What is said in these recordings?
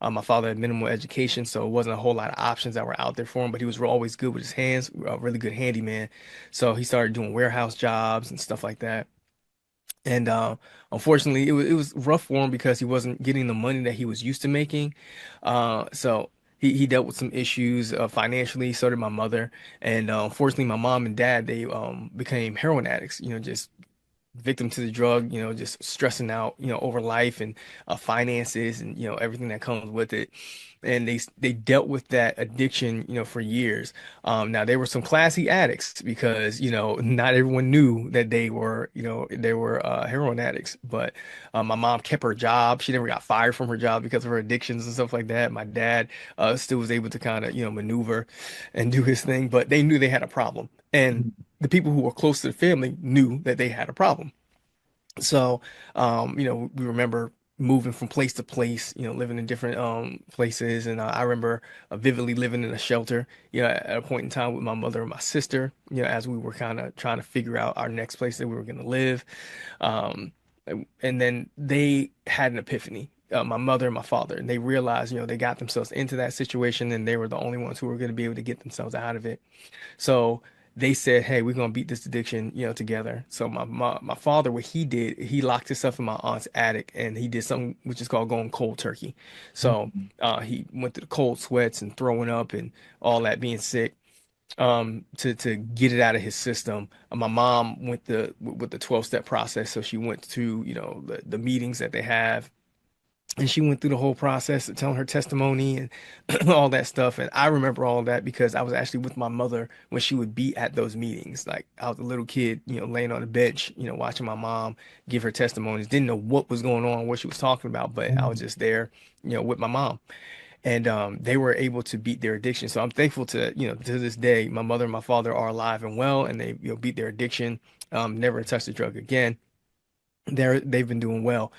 My father had minimal education, so it wasn't a whole lot of options that were out there for him, but he was always good with his hands, a really good handyman. So he started doing warehouse jobs and stuff like that. And unfortunately, it was rough for him because he wasn't getting the money that he was used to making. So he dealt with some issues financially. So did my mother, and unfortunately, my mom and dad they became heroin addicts. Just victim to the drug, just stressing out, over life and finances and everything that comes with it. And they dealt with that addiction, for years. Now they were some classy addicts because not everyone knew that they were heroin addicts. But my mom kept her job. She never got fired from her job because of her addictions and stuff like that. My dad still was able to kind of maneuver and do his thing, but they knew they had a problem. And the people who were close to the family knew that they had a problem. So, we remember moving from place to place, living in different places. And I remember vividly living in a shelter, at a point in time with my mother and my sister, as we were kind of trying to figure out our next place that we were going to live. Um, and then they had an epiphany. My mother and my father, and they realized, they got themselves into that situation and they were the only ones who were going to be able to get themselves out of it. So they said, "Hey, we're gonna beat this addiction, together." So my father, what he did, he locked himself in my aunt's attic, and he did something which is called going cold turkey. So Mhm. he went to the cold sweats and throwing up and all that, being sick, to get it out of his system. My mom went with the 12-step process, so she went to the meetings that they have, and she went through the whole process of telling her testimony and all that stuff. And I remember all that because I was actually with my mother when she would be at those meetings. Like I was a little kid, laying on the bench, watching my mom give her testimonies. Didn't know what was going on, what she was talking about, but I was Mhm. just there, with my mom. And they were able to beat their addiction. So I'm thankful to this day, my mother and my father are alive and well, and they, beat their addiction, never touched a drug again. They've been doing well.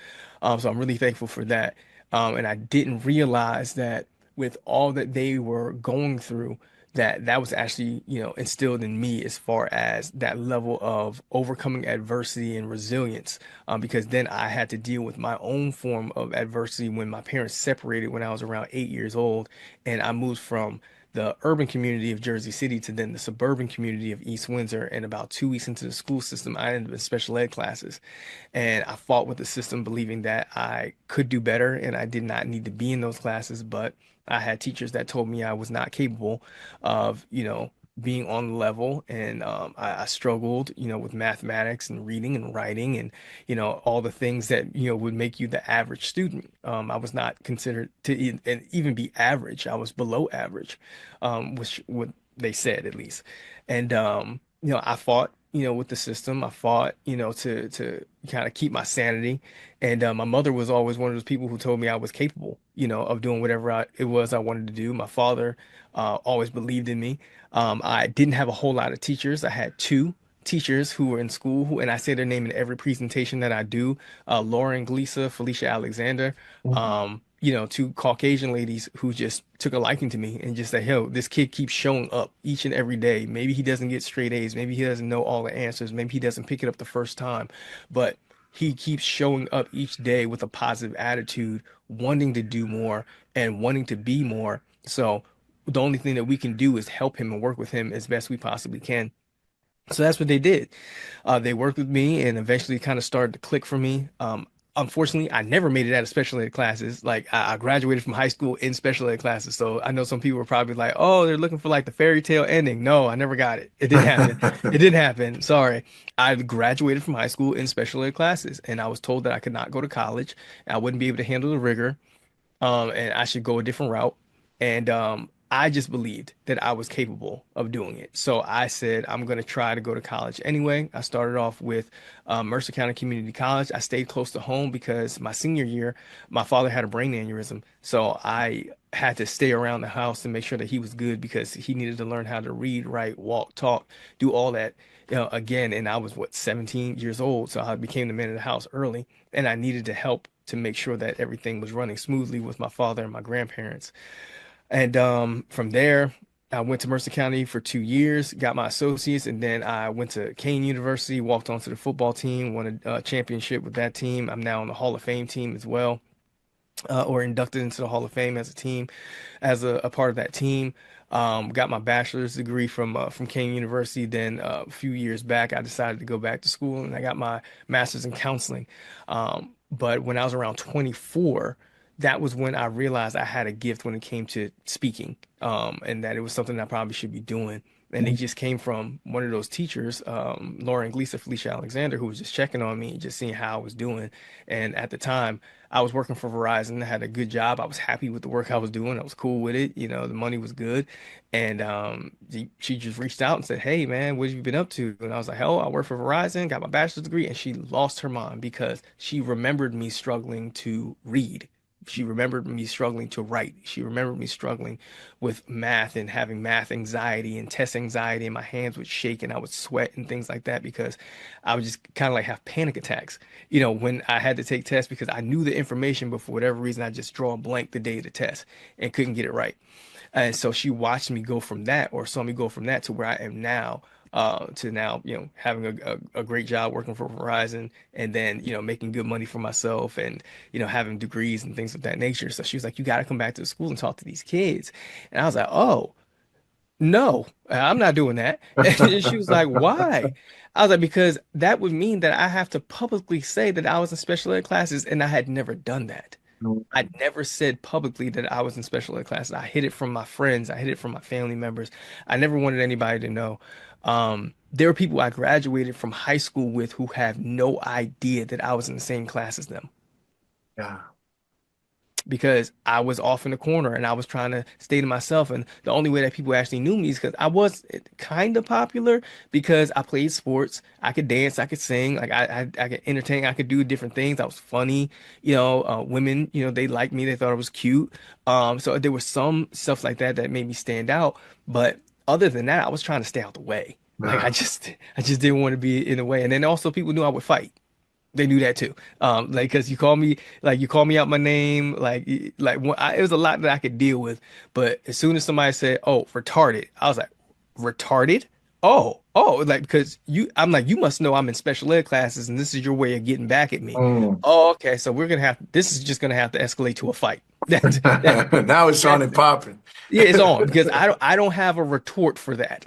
So I'm really thankful for that. And I didn't realize that with all that they were going through, that was actually, instilled in me as far as that level of overcoming adversity and resilience. Because then I had to deal with my own form of adversity when my parents separated when I was around 8 years old, and I moved from the urban community of Jersey City to then the suburban community of East Windsor. And about 2 weeks into the school system, I ended up in special ed classes. And I fought with the system, believing that I could do better and I did not need to be in those classes. But I had teachers that told me I was not capable of, being on the level. And I struggled, with mathematics and reading and writing and, all the things that, would make you the average student. I was not considered to even be average. I was below average, which what they said at least. And, I fought, with the system. I fought, to kind of keep my sanity. And my mother was always one of those people who told me I was capable, of doing whatever it was I wanted to do. My father always believed in me. I didn't have a whole lot of teachers. I had two teachers who were in school, and I say their name in every presentation that I do. Lauren Gleesa, Felicia Alexander. Two Caucasian ladies who just took a liking to me and just said, "Yo, this kid keeps showing up each and every day. Maybe he doesn't get straight A's. Maybe he doesn't know all the answers. Maybe he doesn't pick it up the first time, but he keeps showing up each day with a positive attitude, wanting to do more and wanting to be more. So the only thing that we can do is help him and work with him as best we possibly can." So that's what they did. They worked with me and eventually kind of started to click for me. Unfortunately, I never made it out of special ed classes. Like I graduated from high school in special ed classes. So I know some people were probably like, "Oh, they're looking for like the fairy tale ending." No, I never got it. It didn't happen. It didn't happen. Sorry. I graduated from high school in special ed classes, and I was told that I could not go to college. I wouldn't be able to handle the rigor, and I should go a different route. And I just believed that I was capable of doing it. So I said, I'm going to try to go to college anyway. I started off with Mercer County Community College. I stayed close to home because my senior year, my father had a brain aneurysm. So I had to stay around the house to make sure that he was good because he needed to learn how to read, write, walk, talk, do all that. Again, and I was what 17 years old, so I became the man of the house early, and I needed to help to make sure that everything was running smoothly with my father and my grandparents. And from there, I went to Mercer County for 2 years, got my associates, and then I went to Kane University, walked onto the football team, won a championship with that team. I'm now on the Hall of Fame team as well. or inducted into the Hall of Fame as a team, as a part of that team. Got my bachelor's degree from King University. Then a few years back, I decided to go back to school and I got my master's in counseling. But when I was around 24, that was when I realized I had a gift when it came to speaking, and that it was something I probably should be doing. And it just came from one of those teachers, Laura Anglisa, Felicia Alexander, who was just checking on me, just seeing how I was doing. And at the time, I was working for Verizon. I had a good job. I was happy with the work I was doing. I was cool with it. You know, the money was good. And she just reached out and said, "Hey, man, what have you been up to?" And I was like, "Hell, I work for Verizon, got my bachelor's degree." And she lost her mind because she remembered me struggling to read. She remembered me struggling to write. She remembered me struggling with math and having math anxiety and test anxiety, and my hands would shake and I would sweat and things like that because I would just kind of like have panic attacks, you know, when I had to take tests because I knew the information, but for whatever reason, I just draw a blank the day of the test and couldn't get it right. And so she watched me go from that, or saw me go from that to where I am now, to now, you know, having a great job working for Verizon and then, you know, making good money for myself and, you know, having degrees and things of that nature. So she was like, "You got to come back to the school and talk to these kids." And I was like, "Oh, no, I'm not doing that." And she was like, "Why?" I was like, "Because that would mean that I have to publicly say that I was in special ed classes and I had never done that. I never said publicly that I was in special ed classes. I hid it from my friends. I hid it from my family members. I never wanted anybody to know. There are people I graduated from high school with who have no idea that I was in the same class as them Yeah. because I was off in the corner and I was trying to stay to myself. And the only way that people actually knew me is because I was kind of popular because I played sports. I could dance, I could sing, like I could entertain, I could do different things. I was funny, you know. Women, you know, they liked me, they thought I was cute. So there was some stuff like that that made me stand out. But other than that, I was trying to stay out the way. Like Yeah. I just didn't want to be in the way. And then also people knew I would fight. They knew that too. Like, cause you call me out my name, it was a lot that I could deal with. But as soon as somebody said, "Oh, retarded," I was like, "Retarded? Like because I'm like, you must know I'm in special ed classes, and this is your way of getting back at me." Mm. Oh, okay. So this is just gonna have to escalate to a fight. That Now it's on that's and popping. Yeah, it's on because I don't have a retort for that.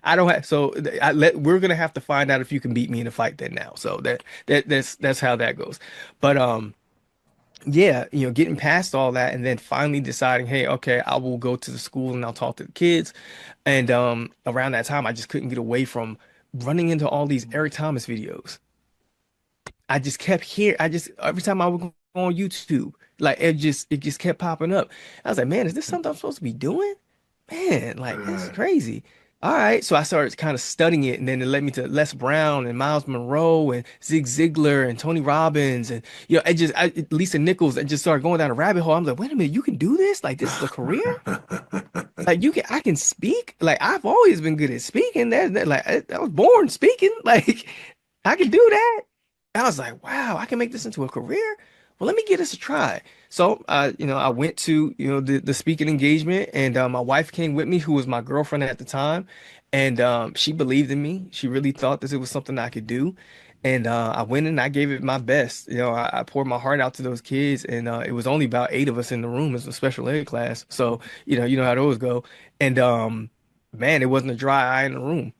I don't have so we're gonna have to find out if you can beat me in a fight then now. So that's how that goes. But yeah, you know, getting past all that and then finally deciding, hey, okay, I will go to the school and I'll talk to the kids. And around that time I just couldn't get away from running into all these Eric Thomas videos. I just kept hearing, I just every time I would go on YouTube, like it just kept popping up. I was like, man, is this something I'm supposed to be doing? Man, like this is Uh, crazy. All right, so I started kind of studying it, and then it led me to Les Brown and Miles Monroe and Zig Ziglar and Tony Robbins and Lisa Nichols. I just started going down a rabbit hole. I'm like, wait a minute, you can do this? Like this is a career? Like I can speak. Like I've always been good at speaking. I was born speaking. Like I can do that. I was like, wow, I can make this into a career. Well, let me give this a try. So, you know, I went to, you know, the speaking engagement and my wife came with me, who was my girlfriend at the time. And she believed in me. She really thought that it was something I could do. And I went and I gave it my best. You know, I poured my heart out to those kids. And it was only about 8 of us in the room. It's a special ed class. So, you know how those go. And man, it wasn't a dry eye in the room.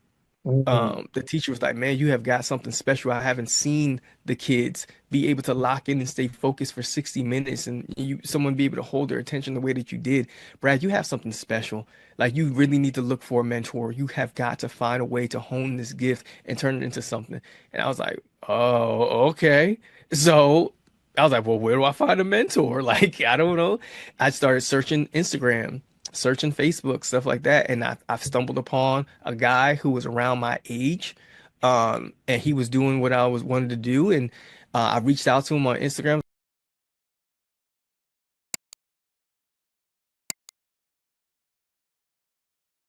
mm. The teacher was like, "Man, you have got something special. I haven't seen the kids be able to lock in and stay focused for 60 minutes and someone be able to hold their attention the way that you did. Brad, you have something special. Like you really need to look for a mentor. You have got to find a way to hone this gift and turn it into something." And I was like, "Oh, okay." So I was like, "Well, where do I find a mentor?" Like, I don't know. I started searching Instagram, searching Facebook, stuff like that, and I've stumbled upon a guy who was around my age, and he was doing what I was wanted to do, and I reached out to him on Instagram.